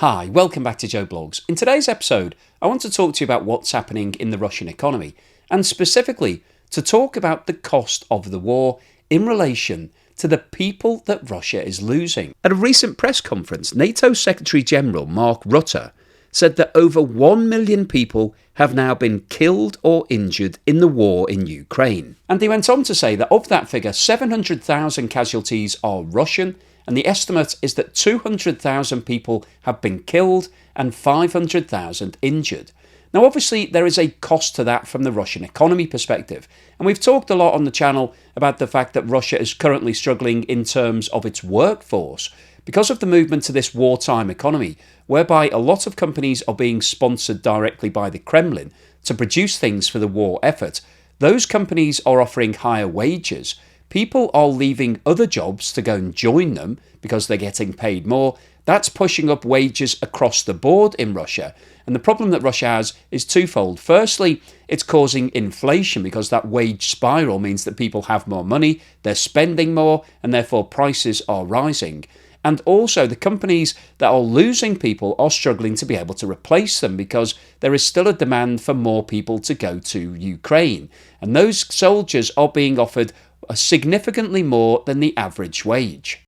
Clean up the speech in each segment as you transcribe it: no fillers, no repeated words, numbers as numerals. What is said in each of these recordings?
Hi, welcome back to Joe Blogs. In today's episode, I want to talk to you about what's happening in the Russian economy, and specifically to talk about the cost of the war in relation to the people that Russia is losing. At a recent press conference, NATO Secretary General Mark Rutte said that over 1 million people have now been killed or injured in the war in Ukraine. And he went on to say that of that figure, 700,000 casualties are Russian, and the estimate is that 200,000 people have been killed and 500,000 injured. Now, obviously, there is a cost to that from the Russian economy perspective. And we've talked a lot on the channel about the fact that Russia is currently struggling in terms of its workforce because of the movement to this wartime economy, whereby a lot of companies are being sponsored directly by the Kremlin to produce things for the war effort. Those companies are offering higher wages. People are leaving other jobs to go and join them because they're getting paid more. That's pushing up wages across the board in Russia. And the problem that Russia has is twofold. Firstly, it's causing inflation because that wage spiral means that people have more money, they're spending more, and therefore prices are rising. And also the companies that are losing people are struggling to be able to replace them because there is still a demand for more people to go to Ukraine. And those soldiers are being offered significantly more than the average wage.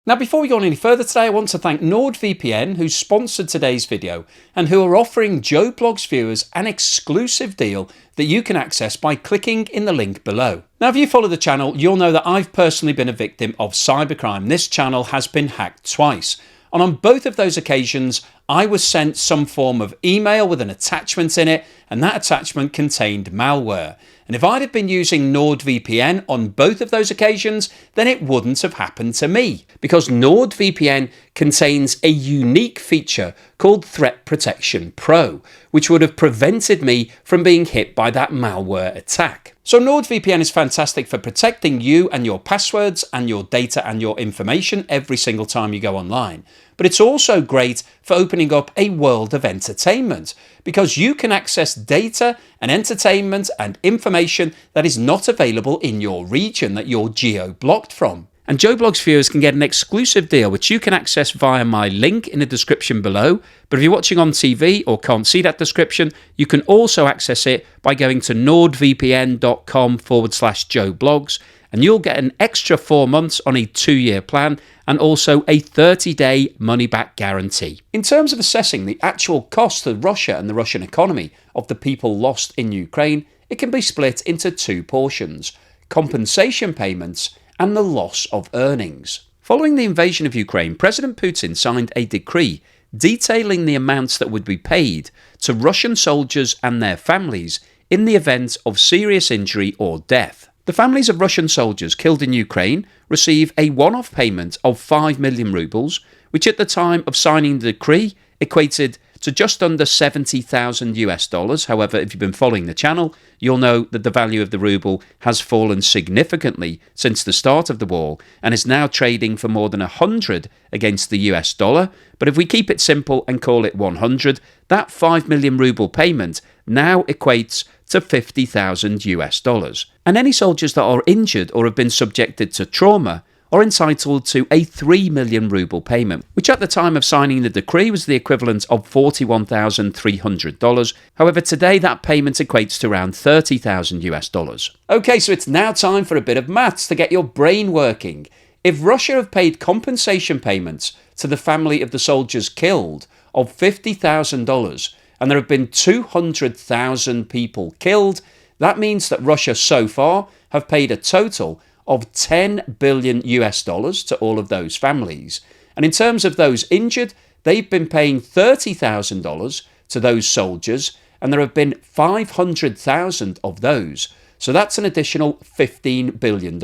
Now, before we go on any further today, I want to thank NordVPN, who sponsored today's video and who are offering Joe Blogs viewers an exclusive deal that you can access by clicking in the link below. Now, if you follow the channel, you'll know that I've personally been a victim of cybercrime. This channel has been hacked twice. And on both of those occasions, I was sent some form of email with an attachment in it, and that attachment contained malware. And if I'd have been using NordVPN on both of those occasions, then it wouldn't have happened to me, because NordVPN contains a unique feature called Threat Protection Pro, which would have prevented me from being hit by that malware attack. So NordVPN is fantastic for protecting you and your passwords and your data and your information every single time you go online. But it's also great for opening up a world of entertainment, because you can access data and entertainment and information that is not available in your region, that you're geo-blocked from. And Joe Blogs viewers can get an exclusive deal which you can access via my link in the description below. But if you're watching on TV or can't see that description, you can also access it by going to nordvpn.com/Joe Blogs, and you'll get an extra 4 months on a 2-year plan and also a 30-day money-back guarantee. In terms of assessing the actual cost to Russia and the Russian economy of the people lost in Ukraine, it can be split into two portions: compensation payments and the loss of earnings. Following the invasion of Ukraine, President Putin signed a decree detailing the amounts that would be paid to Russian soldiers and their families in the event of serious injury or death. The families of Russian soldiers killed in Ukraine receive a one-off payment of 5 million rubles, which at the time of signing the decree equated to just under $70,000. However, if you've been following the channel, you'll know that the value of the ruble has fallen significantly since the start of the war and is now trading for more than 100 against the US dollar. But if we keep it simple and call it 100, that 5 million ruble payment now equates to $50,000. And any soldiers that are injured or have been subjected to trauma are entitled to a 3 million ruble payment, which at the time of signing the decree was the equivalent of $41,300. However, today that payment equates to around $30,000. Okay, so it's now time for a bit of maths to get your brain working. If Russia have paid compensation payments to the family of the soldiers killed of $50,000, and there have been 200,000 people killed, that means that Russia so far have paid a total of $10 billion to all of those families. And in terms of those injured, they've been paying $30,000 to those soldiers, and there have been 500,000 of those. So that's an additional $15 billion.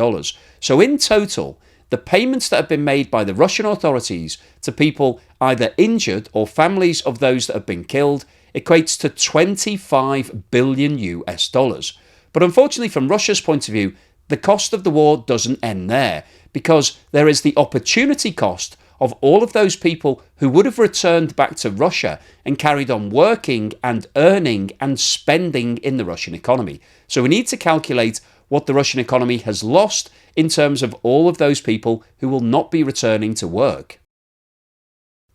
So in total, the payments that have been made by the Russian authorities to people either injured or families of those that have been killed equates to $25 billion. But unfortunately, from Russia's point of view, the cost of the war doesn't end there, because there is the opportunity cost of all of those people who would have returned back to Russia and carried on working and earning and spending in the Russian economy. So we need to calculate what the Russian economy has lost in terms of all of those people who will not be returning to work.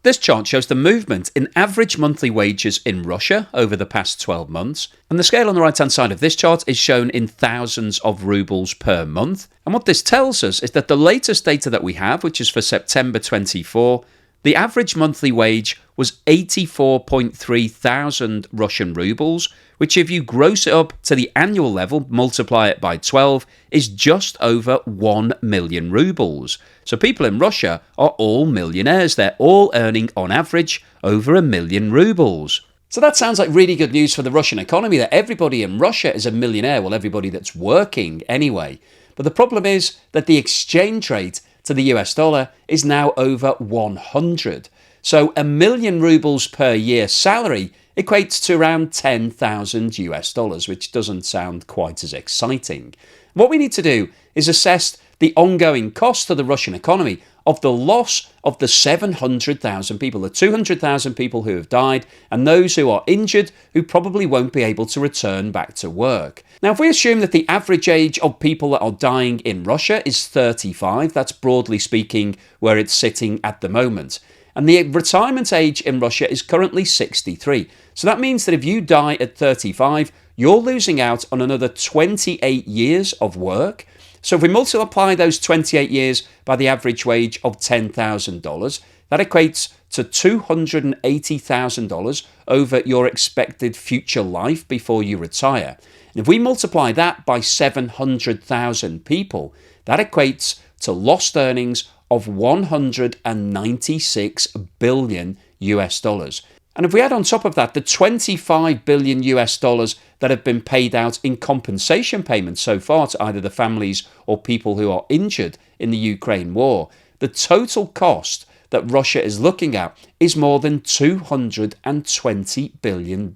This chart shows the movement in average monthly wages in Russia over the past 12 months, and the scale on the right-hand side of this chart is shown in thousands of rubles per month. And what this tells us is that the latest data that we have, which is for September 24, the average monthly wage was 84.3 thousand Russian rubles, which if you gross it up to the annual level, multiply it by 12, is just over 1 million rubles. So people in Russia are all millionaires. They're all earning on average over 1 million rubles. So that sounds like really good news for the Russian economy, that everybody in Russia is a millionaire. Well, everybody that's working anyway. But the problem is that the exchange rate to the US dollar is now over 100. So 1 million rubles per year salary equates to around 10,000 US dollars, which doesn't sound quite as exciting. What we need to do is assess the ongoing cost to the Russian economy of the loss of the 700,000 people, the 200,000 people who have died, and those who are injured who probably won't be able to return back to work. Now, if we assume that the average age of people that are dying in Russia is 35, that's broadly speaking where it's sitting at the moment. And the retirement age in Russia is currently 63. So that means that if you die at 35, you're losing out on another 28 years of work. So if we multiply those 28 years by the average wage of $10,000, that equates to $280,000 over your expected future life before you retire. And if we multiply that by 700,000 people, that equates to lost earnings of 196 billion US dollars. And if we add on top of that the 25 billion US dollars that have been paid out in compensation payments so far to either the families or people who are injured in the Ukraine war, the total cost that Russia is looking at is more than $220 billion.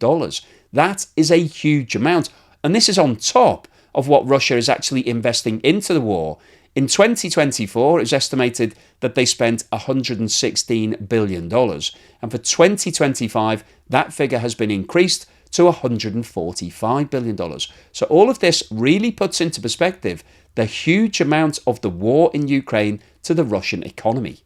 That is a huge amount. And this is on top of what Russia is actually investing into the war. In 2024, it was estimated that they spent $116 billion. And for 2025, that figure has been increased to $145 billion. So all of this really puts into perspective the huge amount of the war in Ukraine to the Russian economy.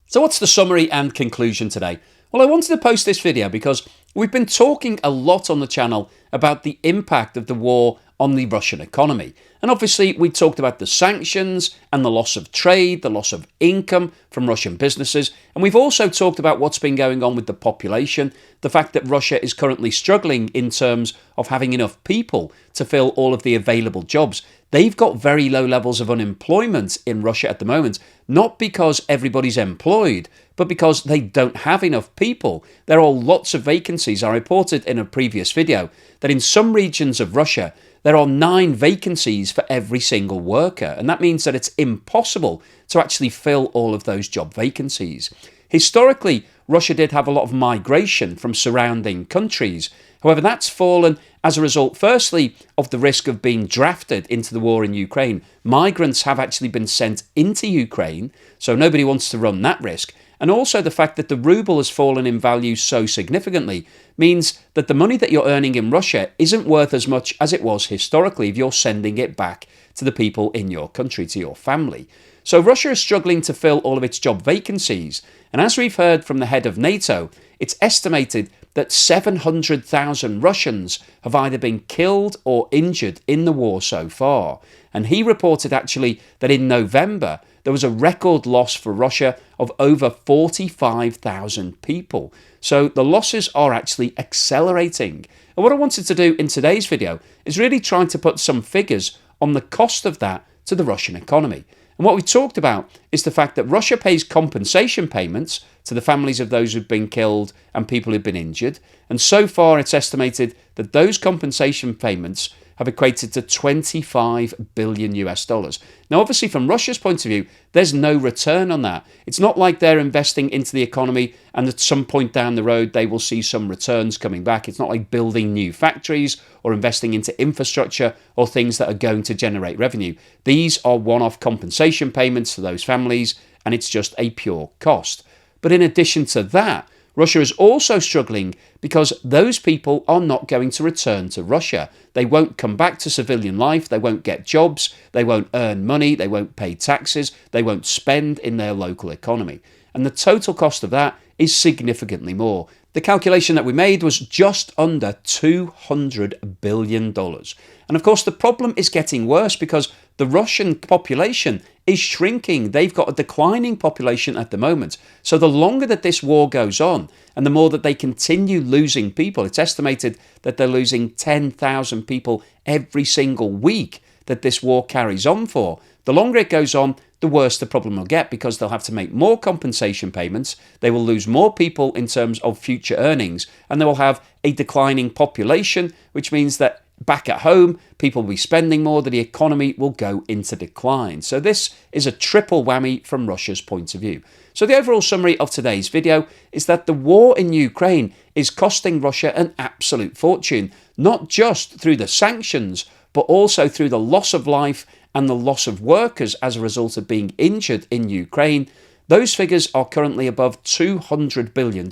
So what's the summary and conclusion today? Well, I wanted to post this video because we've been talking a lot on the channel about the impact of the war on the Russian economy. And obviously we talked about the sanctions and the loss of trade, the loss of income from Russian businesses. And we've also talked about what's been going on with the population, the fact that Russia is currently struggling in terms of having enough people to fill all of the available jobs. They've got very low levels of unemployment in Russia at the moment, not because everybody's employed, but because they don't have enough people. There are lots of vacancies. I reported in a previous video that in some regions of Russia, there are 9 vacancies for every single worker, and that means that it's impossible to actually fill all of those job vacancies. Historically, Russia did have a lot of migration from surrounding countries. However, that's fallen as a result, firstly, of the risk of being drafted into the war in Ukraine. Migrants have actually been sent into Ukraine, so nobody wants to run that risk. And also the fact that the ruble has fallen in value so significantly means that the money that you're earning in Russia isn't worth as much as it was historically if you're sending it back to the people in your country, to your family. So Russia is struggling to fill all of its job vacancies. And as we've heard from the head of NATO, it's estimated that 700,000 Russians have either been killed or injured in the war so far. And he reported actually that in November, there was a record loss for Russia of over 45,000 people. So the losses are actually accelerating. And what I wanted to do in today's video is really try to put some figures on the cost of that to the Russian economy. And what we talked about is the fact that Russia pays compensation payments to the families of those who've been killed and people who've been injured. And so far, it's estimated that those compensation payments have equated to 25 billion US dollars. Now, obviously, from Russia's point of view, there's no return on that. It's not like they're investing into the economy and at some point down the road, they will see some returns coming back. It's not like building new factories or investing into infrastructure or things that are going to generate revenue. These are one-off compensation payments to those families, and it's just a pure cost. But in addition to that, Russia is also struggling because those people are not going to return to Russia. They won't come back to civilian life, they won't get jobs, they won't earn money, they won't pay taxes, they won't spend in their local economy. and the total cost of that is significantly more. The calculation that we made was just under $200 billion. And of course, the problem is getting worse because the Russian population is shrinking. They've got a declining population at the moment. So the longer that this war goes on and the more that they continue losing people, it's estimated that they're losing 10,000 people every single week that this war carries on for. The longer it goes on, the worse the problem will get because they'll have to make more compensation payments, they will lose more people in terms of future earnings, and they will have a declining population, which means that back at home, people will be spending more, that the economy will go into decline. So this is a triple whammy from Russia's point of view. So the overall summary of today's video is that the war in Ukraine is costing Russia an absolute fortune, not just through the sanctions, but also through the loss of life and the loss of workers as a result of being injured in Ukraine. Those figures are currently above $200 billion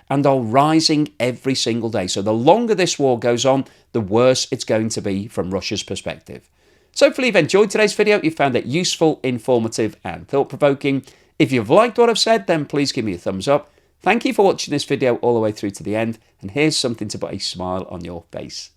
and are rising every single day. So the longer this war goes on, the worse it's going to be from Russia's perspective. So hopefully you've enjoyed today's video, you found it useful, informative and thought-provoking. If you've liked what I've said, then please give me a thumbs up. Thank you for watching this video all the way through to the end, and here's something to put a smile on your face.